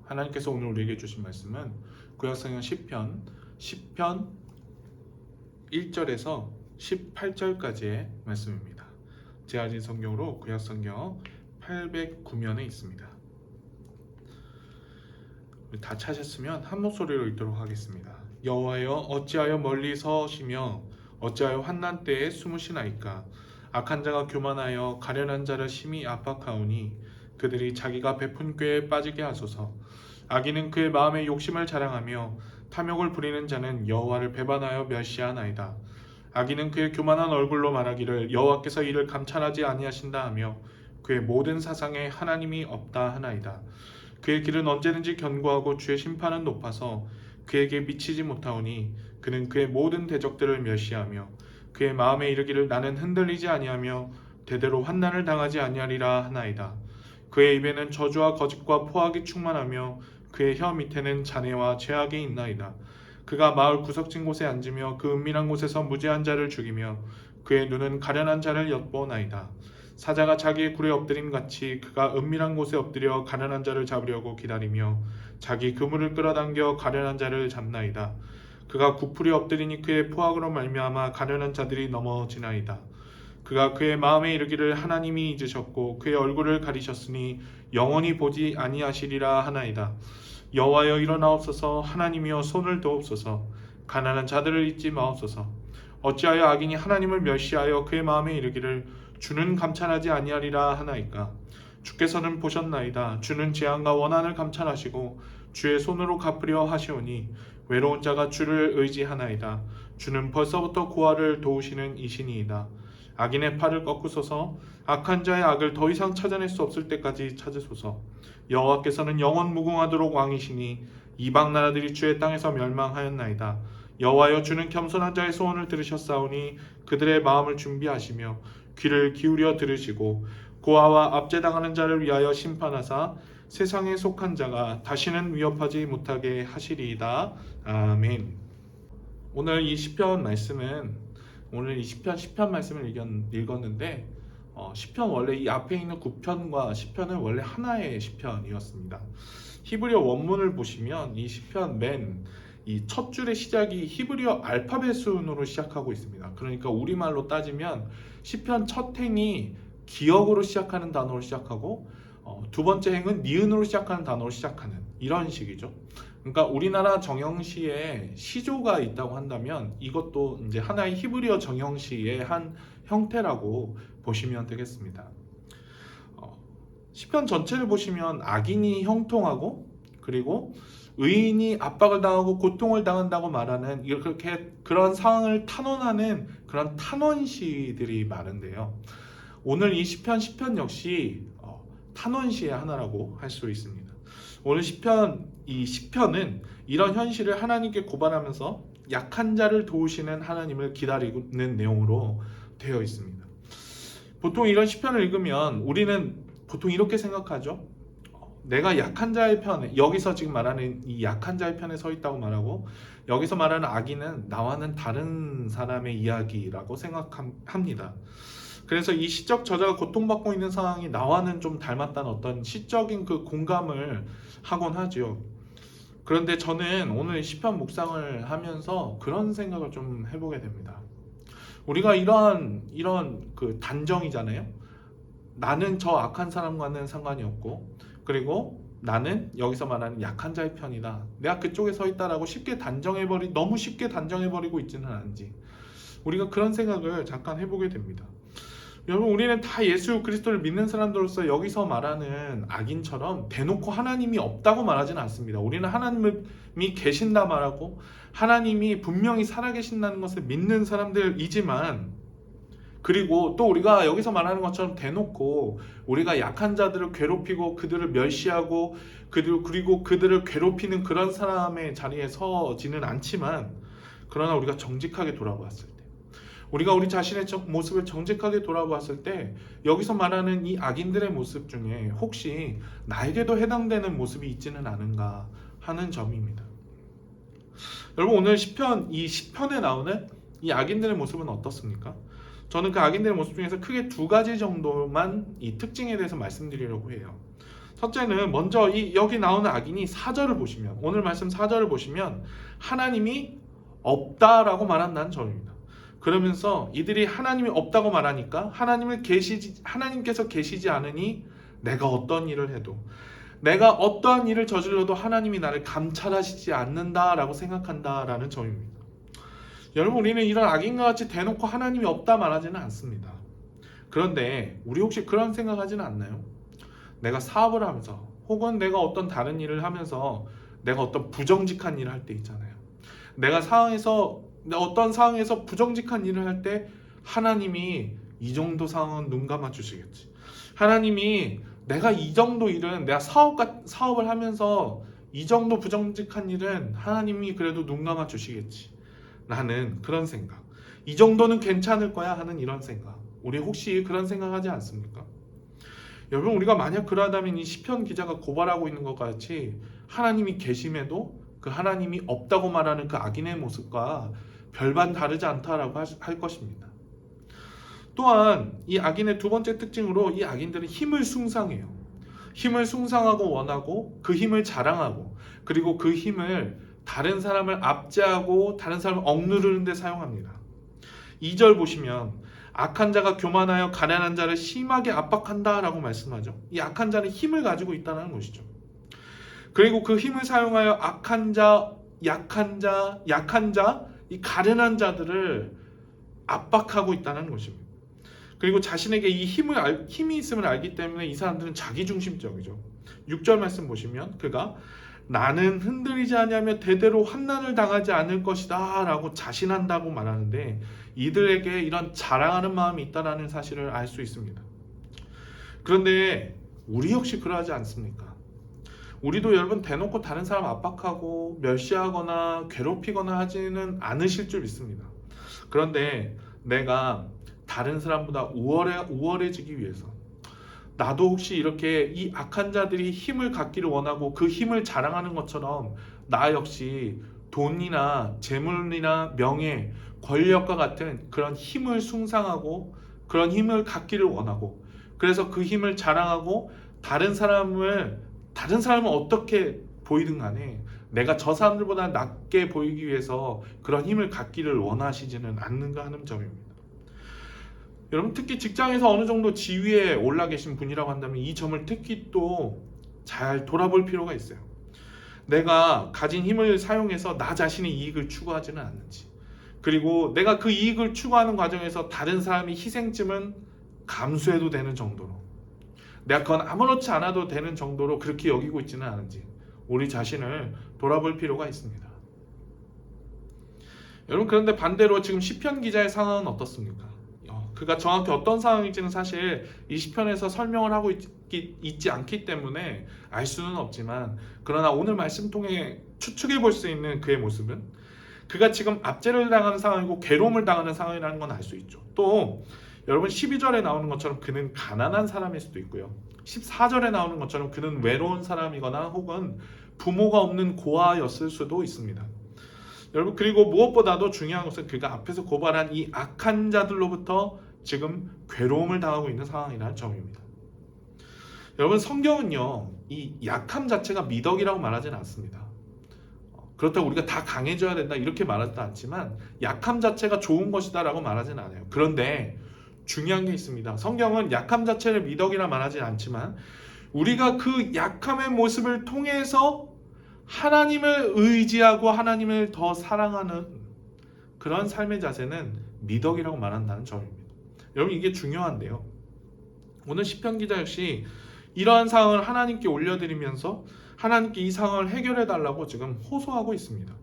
하나님께서 오늘 우리에게 주신 말씀은 구약성경 10편 1절에서 18절까지의 말씀입니다. 제아진 성경으로 구약성경 809면에 있습니다. 우리 다 찾았으면 한 목소리로 읽도록 하겠습니다. 여호와여, 어찌하여 멀리 서시며 어찌하여 환난 때에 숨으시나이까. 악한 자가 교만하여 가련한 자를 심히 압박하오니 그들이 자기가 베푼 꾀에 빠지게 하소서. 악인은 그의 마음의 욕심을 자랑하며 탐욕을 부리는 자는 여호와를 배반하여 멸시하나이다. 악인은 그의 교만한 얼굴로 말하기를 여호와께서 이를 감찰하지 아니하신다 하며 그의 모든 사상에 하나님이 없다 하나이다. 그의 길은 언제든지 견고하고 주의 심판은 높아서 그에게 미치지 못하오니 그는 그의 모든 대적들을 멸시하며 그의 마음에 이르기를 나는 흔들리지 아니하며 대대로 환난을 당하지 아니하리라 하나이다. 그의 입에는 저주와 거짓과 포악이 충만하며 그의 혀 밑에는 잔해와 죄악이 있나이다. 그가 마을 구석진 곳에 앉으며 그 은밀한 곳에서 무죄한 자를 죽이며 그의 눈은 가련한 자를 엿보나이다. 사자가 자기의 굴에 엎드림 같이 그가 은밀한 곳에 엎드려 가련한 자를 잡으려고 기다리며 자기 그물을 끌어당겨 가련한 자를 잡나이다. 그가 구풀이 엎드리니 그의 포악으로 말미암아 가련한 자들이 넘어지나이다. 그가 그의 마음에 이르기를 하나님이 잊으셨고 그의 얼굴을 가리셨으니 영원히 보지 아니하시리라 하나이다. 여호와여, 일어나옵소서. 하나님이여, 손을 도옵소서. 가난한 자들을 잊지 마옵소서. 어찌하여 악인이 하나님을 멸시하여 그의 마음에 이르기를 주는 감찰하지 아니하리라 하나이까. 주께서는 보셨나이다. 주는 재앙과 원한을 감찰하시고 주의 손으로 갚으려 하시오니 외로운 자가 주를 의지하나이다. 주는 벌써부터 고아를 도우시는 이신이이다. 악인의 팔을 꺾으소서. 악한 자의 악을 더 이상 찾아낼 수 없을 때까지 찾으소서. 여호와께서는 영원 무궁하도록 왕이시니 이방 나라들이 주의 땅에서 멸망하였나이다. 여호와여, 주는 겸손한 자의 소원을 들으셨사오니 그들의 마음을 준비하시며 귀를 기울여 들으시고 고아와 압제당하는 자를 위하여 심판하사 세상에 속한 자가 다시는 위협하지 못하게 하시리이다. 아멘. 오늘 이 시편 말씀은 오늘 이 시편 10편 말씀을 읽었는데 시편 원래 이 앞에 있는 9편과 10편은 원래 하나의 시편이었습니다. 히브리어 원문을 보시면 이 시편 맨 이 첫 줄의 시작이 히브리어 알파벳 순으로 시작하고 있습니다. 그러니까 우리말로 따지면 시편 첫 행이 기역으로 시작하는 단어로 시작하고 두 번째 행은 니은으로 시작하는 단어로 시작하는 이런 식이죠. 그러니까 우리나라 정형시에 시조가 있다고 한다면 이것도 이제 하나의 히브리어 정형시의 한 형태라고 보시면 되겠습니다. 시편 전체를 보시면 악인이 형통하고 그리고 의인이 압박을 당하고 고통을 당한다고 말하는 이렇게 그런 상황을 탄원하는 그런 탄원시들이 많은데요. 오늘 이 시편 10편 역시 탄원시의 하나라고 할 수 있습니다. 오늘 이 시편은 이런 현실을 하나님께 고발하면서 약한 자를 도우시는 하나님을 기다리는 내용으로 되어 있습니다. 보통 이런 시편을 읽으면 우리는 보통 이렇게 생각하죠. 내가 약한 자의 편에, 여기서 지금 말하는 이 약한 자의 편에 서 있다고 말하고 여기서 말하는 악인은 나와는 다른 사람의 이야기라고 생각합니다. 그래서 이 시적 저자가 고통받고 있는 상황이 나와는 좀 닮았다는 어떤 시적인 그 공감을 하곤 하죠. 그런데 저는 오늘 시편 묵상을 하면서 그런 생각을 좀 해보게 됩니다. 우리가 이런 그 단정이잖아요. 나는 저 악한 사람과는 상관이 없고 그리고 나는 여기서 말하는 약한 자의 편이다. 내가 그쪽에 서 있다라고 너무 쉽게 단정해버리고 있지는 않은지 우리가 그런 생각을 잠깐 해보게 됩니다. 여러분, 우리는 다 예수 그리스도를 믿는 사람들로서 여기서 말하는 악인처럼 대놓고 하나님이 없다고 말하지는 않습니다. 우리는 하나님이 계신다 말하고 하나님이 분명히 살아계신다는 것을 믿는 사람들이지만 그리고 또 우리가 여기서 말하는 것처럼 대놓고 우리가 약한 자들을 괴롭히고 그들을 멸시하고 그리고 그들을 괴롭히는 그런 사람의 자리에 서지는 않지만 그러나 우리가 정직하게 돌아보았을 때 우리가 우리 자신의 모습을 정직하게 돌아보았을 때 여기서 말하는 이 악인들의 모습 중에 혹시 나에게도 해당되는 모습이 있지는 않은가 하는 점입니다. 여러분, 오늘 이 시편에 나오는 이 악인들의 모습은 어떻습니까? 저는 그 악인들의 모습 중에서 크게 두 가지 정도만 이 특징에 대해서 말씀드리려고 해요. 첫째는 먼저 여기 나오는 악인이 4절을 보시면, 오늘 말씀 4절을 보시면 하나님이 없다라고 말한다는 점입니다. 그러면서 이들이 하나님이 없다고 말하니까 하나님께서 계시지 않으니 내가 어떤 일을 해도, 내가 어떠한 일을 저질러도 하나님이 나를 감찰하시지 않는다라고 생각한다라는 점입니다. 여러분, 우리는 이런 악인과 같이 대놓고 하나님이 없다 말하지는 않습니다. 그런데 우리 혹시 그런 생각하지는 않나요? 내가 사업을 하면서 혹은 내가 어떤 다른 일을 하면서 내가 어떤 부정직한 일을 할 때 있잖아요. 내가 어떤 상황에서 부정직한 일을 할 때 하나님이 이 정도 상황은 눈 감아 주시겠지. 하나님이 내가 이 정도 일은, 내가 사업을 하면서 이 정도 부정직한 일은 하나님이 그래도 눈 감아 주시겠지 라는 그런 생각, 이 정도는 괜찮을 거야 하는 이런 생각, 우리 혹시 그런 생각하지 않습니까? 여러분, 우리가 만약 그러하다면 이 시편 기자가 고발하고 있는 것 같이 하나님이 계심에도 그 하나님이 없다고 말하는 그 악인의 모습과 별반 다르지 않다라고 할 것입니다. 또한 이 악인의 두 번째 특징으로 이 악인들은 힘을 숭상해요. 힘을 숭상하고 원하고 그 힘을 자랑하고, 그리고 그 힘을 다른 사람을 압제하고 다른 사람을 억누르는 데 사용합니다. 2절 보시면 악한 자가 교만하여 가난한 자를 심하게 압박한다 라고 말씀하죠. 이 악한 자는 힘을 가지고 있다는 것이죠. 그리고 그 힘을 사용하여 약한 자, 이 가련한 자들을 압박하고 있다는 것입니다. 그리고 자신에게 이 힘이 있음을 알기 때문에 이 사람들은 자기중심적이죠. 6절 말씀 보시면 그가 나는 흔들리지 아니하며 대대로 환난을 당하지 않을 것이다 라고 자신한다고 말하는데, 이들에게 이런 자랑하는 마음이 있다는 사실을 알 수 있습니다. 그런데 우리 역시 그러하지 않습니까? 우리도 여러분 대놓고 다른 사람 압박하고 멸시하거나 괴롭히거나 하지는 않으실 줄 믿습니다. 그런데 내가 다른 사람보다 우월해지기 위해서, 나도 혹시 이렇게 이 악한 자들이 힘을 갖기를 원하고 그 힘을 자랑하는 것처럼 나 역시 돈이나 재물이나 명예, 권력과 같은 그런 힘을 숭상하고 그런 힘을 갖기를 원하고, 그래서 그 힘을 자랑하고 다른 사람을 어떻게 보이든 간에 내가 저 사람들보다 낮게 보이기 위해서 그런 힘을 갖기를 원하시지는 않는가 하는 점입니다. 여러분, 특히 직장에서 어느 정도 지위에 올라 계신 분이라고 한다면 이 점을 특히 또 잘 돌아볼 필요가 있어요. 내가 가진 힘을 사용해서 나 자신의 이익을 추구하지는 않는지, 그리고 내가 그 이익을 추구하는 과정에서 다른 사람의 희생쯤은 감수해도 되는 정도로, 내가 그건 아무렇지 않아도 되는 정도로 그렇게 여기고 있지는 않은지 우리 자신을 돌아볼 필요가 있습니다. 여러분, 그런데 반대로 지금 시편 기자의 상황은 어떻습니까? 그가 정확히 어떤 상황인지는 사실 이 시편에서 설명을 하고 있지 않기 때문에 알 수는 없지만, 그러나 오늘 말씀 통해 추측해 볼 수 있는 그의 모습은 그가 지금 압제를 당하는 상황이고 괴로움을 당하는 상황이라는 건 알 수 있죠. 또 여러분, 12절에 나오는 것처럼 그는 가난한 사람일 수도 있고요, 14절에 나오는 것처럼 그는 외로운 사람이거나 혹은 부모가 없는 고아였을 수도 있습니다. 여러분, 그리고 무엇보다도 중요한 것은 그가 앞에서 고발한 이 악한 자들로부터 지금 괴로움을 당하고 있는 상황이라는 점입니다. 여러분, 성경은요, 이 약함 자체가 미덕이라고 말하지는 않습니다. 그렇다고 우리가 다 강해져야 된다 이렇게 말하지도 않지만, 약함 자체가 좋은 것이다 라고 말하지는 않아요. 그런데 중요한 게 있습니다. 성경은 약함 자체를 미덕이라 말하지 않지만 우리가 그 약함의 모습을 통해서 하나님을 의지하고 하나님을 더 사랑하는 그런 삶의 자세는 미덕이라고 말한다는 점입니다. 여러분, 이게 중요한데요, 오늘 시편 기자 역시 이러한 상황을 하나님께 올려드리면서 하나님께 이 상황을 해결해 달라고 지금 호소하고 있습니다.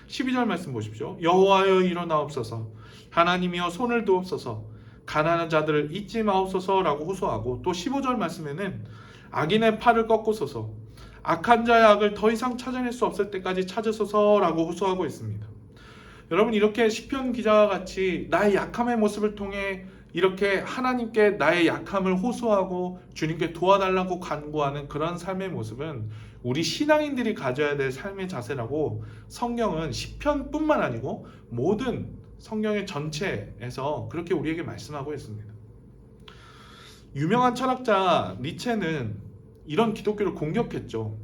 12절 말씀 보십시오. 여호와여 일어나옵소서, 하나님이여 손을 두옵소서, 가난한 자들을 잊지 마옵소서 라고 호소하고, 또 15절 말씀에는 악인의 팔을 꺾으소서, 악한 자의 악을 더 이상 찾아낼 수 없을 때까지 찾으소서 라고 호소하고 있습니다. 여러분, 이렇게 시편 기자와 같이 나의 약함의 모습을 통해 이렇게 하나님께 나의 약함을 호소하고 주님께 도와달라고 간구하는 그런 삶의 모습은 우리 신앙인들이 가져야 될 삶의 자세라고 성경은 시편뿐만 아니고 모든 성경의 전체에서 그렇게 우리에게 말씀하고 있습니다. 유명한 철학자 니체는 이런 기독교를 공격했죠.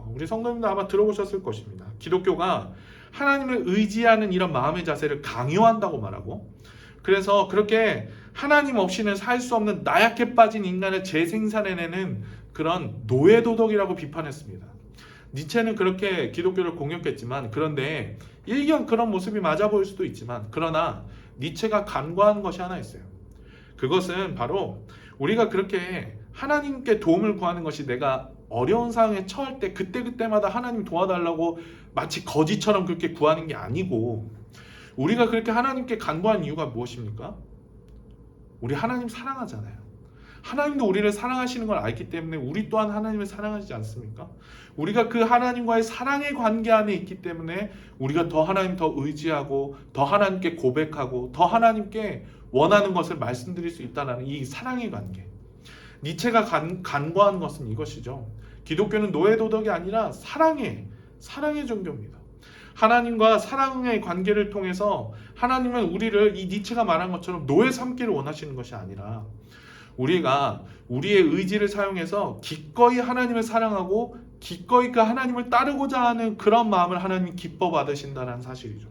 우리 성도님도 아마 들어보셨을 것입니다. 기독교가 하나님을 의지하는 이런 마음의 자세를 강요한다고 말하고, 그래서 그렇게 하나님 없이는 살 수 없는 나약해 빠진 인간을 재생산해내는 그런 노예도덕이라고 비판했습니다. 니체는 그렇게 기독교를 공격했지만, 그런데 일견 그런 모습이 맞아 보일 수도 있지만, 그러나 니체가 간과한 것이 하나 있어요. 그것은 바로 우리가 그렇게 하나님께 도움을 구하는 것이 내가 어려운 상황에 처할 때 그때그때마다 하나님 도와달라고 마치 거지처럼 그렇게 구하는 게 아니고, 우리가 그렇게 하나님께 간구하는 이유가 무엇입니까? 우리 하나님 사랑하잖아요. 하나님도 우리를 사랑하시는 걸 알기 때문에 우리 또한 하나님을 사랑하지 않습니까? 우리가 그 하나님과의 사랑의 관계 안에 있기 때문에 우리가 더 하나님 더 의지하고 더 하나님께 고백하고 더 하나님께 원하는 것을 말씀드릴 수 있다는 이 사랑의 관계. 니체가 간과한 것은 이것이죠. 기독교는 노예 도덕이 아니라 사랑의 종교입니다. 하나님과 사랑의 관계를 통해서 하나님은 우리를 이 니체가 말한 것처럼 노예 삼기를 원하시는 것이 아니라 우리가 우리의 의지를 사용해서 기꺼이 하나님을 사랑하고 기꺼이 그 하나님을 따르고자 하는 그런 마음을 하나님 기뻐 받으신다는 사실이죠.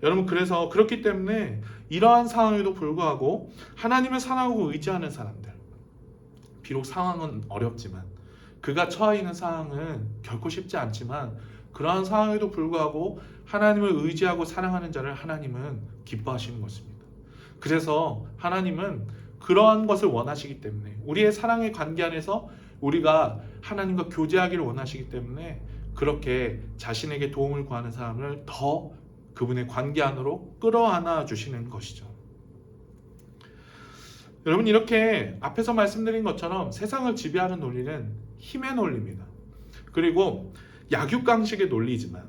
여러분, 그래서 그렇기 때문에 이러한 상황에도 불구하고 하나님을 사랑하고 의지하는 사람들, 비록 상황은 어렵지만, 그가 처해 있는 상황은 결코 쉽지 않지만, 그러한 상황에도 불구하고 하나님을 의지하고 사랑하는 자를 하나님은 기뻐하시는 것입니다. 그래서 하나님은 그러한 것을 원하시기 때문에, 우리의 사랑의 관계 안에서 우리가 하나님과 교제하기를 원하시기 때문에 그렇게 자신에게 도움을 구하는 사람을 더 그분의 관계 안으로 끌어안아 주시는 것이죠. 여러분, 이렇게 앞에서 말씀드린 것처럼 세상을 지배하는 논리는 힘의 논리입니다. 그리고 약육강식의 논리지만,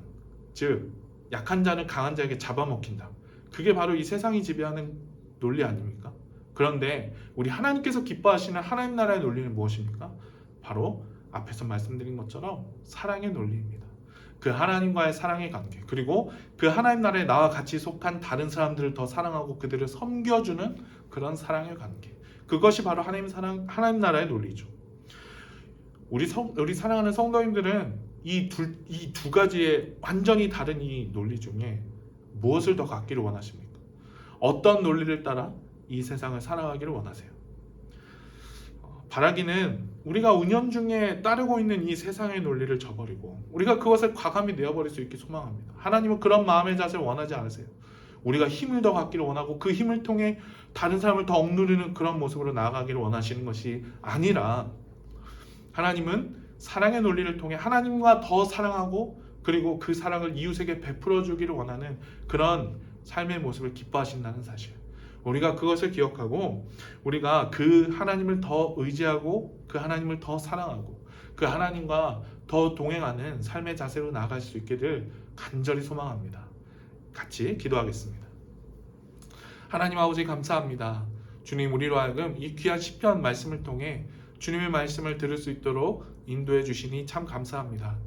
즉 약한 자는 강한 자에게 잡아먹힌다. 그게 바로 이 세상이 지배하는 논리 아닙니까? 그런데 우리 하나님께서 기뻐하시는 하나님 나라의 논리는 무엇입니까? 바로 앞에서 말씀드린 것처럼 사랑의 논리입니다. 그 하나님과의 사랑의 관계, 그리고 그 하나님 나라에 나와 같이 속한 다른 사람들을 더 사랑하고 그들을 섬겨주는 그런 사랑의 관계. 그것이 바로 하나님 나라의 논리죠. 우리 사랑하는 성도님들은 이 두 가지의 완전히 다른 이 논리 중에 무엇을 더 갖기를 원하십니까? 어떤 논리를 따라 이 세상을 살아가기를 원하세요? 바라기는 우리가 은연중에 따르고 있는 이 세상의 논리를 저버리고 우리가 그것을 과감히 내어버릴 수 있게 소망합니다. 하나님은 그런 마음의 자세를 원하지 않으세요. 우리가 힘을 더 갖기를 원하고 그 힘을 통해 다른 사람을 더 억누르는 그런 모습으로 나아가기를 원하시는 것이 아니라, 하나님은 사랑의 논리를 통해 하나님과 더 사랑하고 그리고 그 사랑을 이웃에게 베풀어 주기를 원하는 그런 삶의 모습을 기뻐하신다는 사실, 우리가 그것을 기억하고 우리가 그 하나님을 더 의지하고 그 하나님을 더 사랑하고 그 하나님과 더 동행하는 삶의 자세로 나아갈 수 있기를 간절히 소망합니다. 같이 기도하겠습니다. 하나님 아버지, 감사합니다. 주님, 우리로 하여금 이 귀한 시편 말씀을 통해 주님의 말씀을 들을 수 있도록 인도해 주시니 참 감사합니다.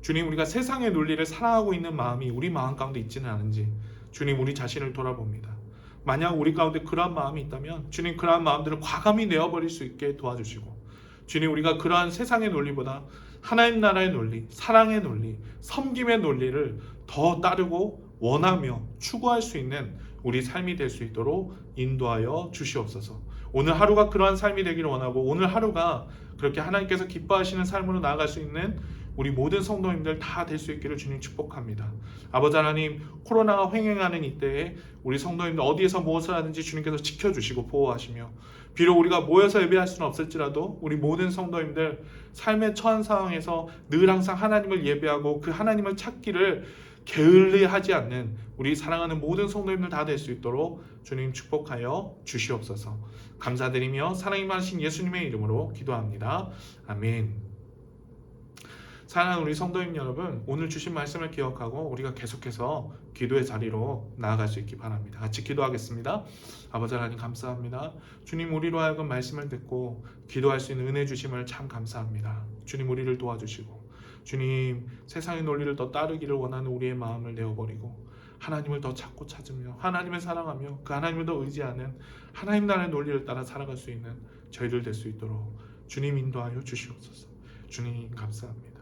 주님, 우리가 세상의 논리를 사랑하고 있는 마음이 우리 마음 가운데 있지는 않은지 주님, 우리 자신을 돌아봅니다. 만약 우리 가운데 그러한 마음이 있다면 주님, 그러한 마음들을 과감히 내어버릴 수 있게 도와주시고, 주님, 우리가 그러한 세상의 논리보다 하나님 나라의 논리, 사랑의 논리, 섬김의 논리를 더 따르고 원하며 추구할 수 있는 우리 삶이 될 수 있도록 인도하여 주시옵소서. 오늘 하루가 그러한 삶이 되기를 원하고, 오늘 하루가 그렇게 하나님께서 기뻐하시는 삶으로 나아갈 수 있는 우리 모든 성도님들 다 될 수 있기를 주님 축복합니다. 아버지 하나님, 코로나가 횡행하는 이때에 우리 성도님들 어디에서 무엇을 하든지 주님께서 지켜주시고 보호하시며, 비록 우리가 모여서 예배할 수는 없을지라도 우리 모든 성도님들 삶의 처한 상황에서 늘 항상 하나님을 예배하고 그 하나님을 찾기를 게을리하지 않는 우리 사랑하는 모든 성도님들 다 될 수 있도록 주님 축복하여 주시옵소서. 감사드리며 사랑이 많으신 예수님의 이름으로 기도합니다. 아멘. 사랑하는 우리 성도님 여러분, 오늘 주신 말씀을 기억하고 우리가 계속해서 기도의 자리로 나아갈 수 있기 바랍니다. 같이 기도하겠습니다. 아버지 하나님, 감사합니다. 주님, 우리로 하여금 말씀을 듣고 기도할 수 있는 은혜 주심을 참 감사합니다. 주님, 우리를 도와주시고 주님, 세상의 논리를 더 따르기를 원하는 우리의 마음을 내어버리고 하나님을 더 찾고 찾으며 하나님을 사랑하며 그 하나님을 더 의지하는 하나님 나라의 논리를 따라 살아갈 수 있는 저희들 될 수 있도록 주님 인도하여 주시옵소서. 주님 감사합니다.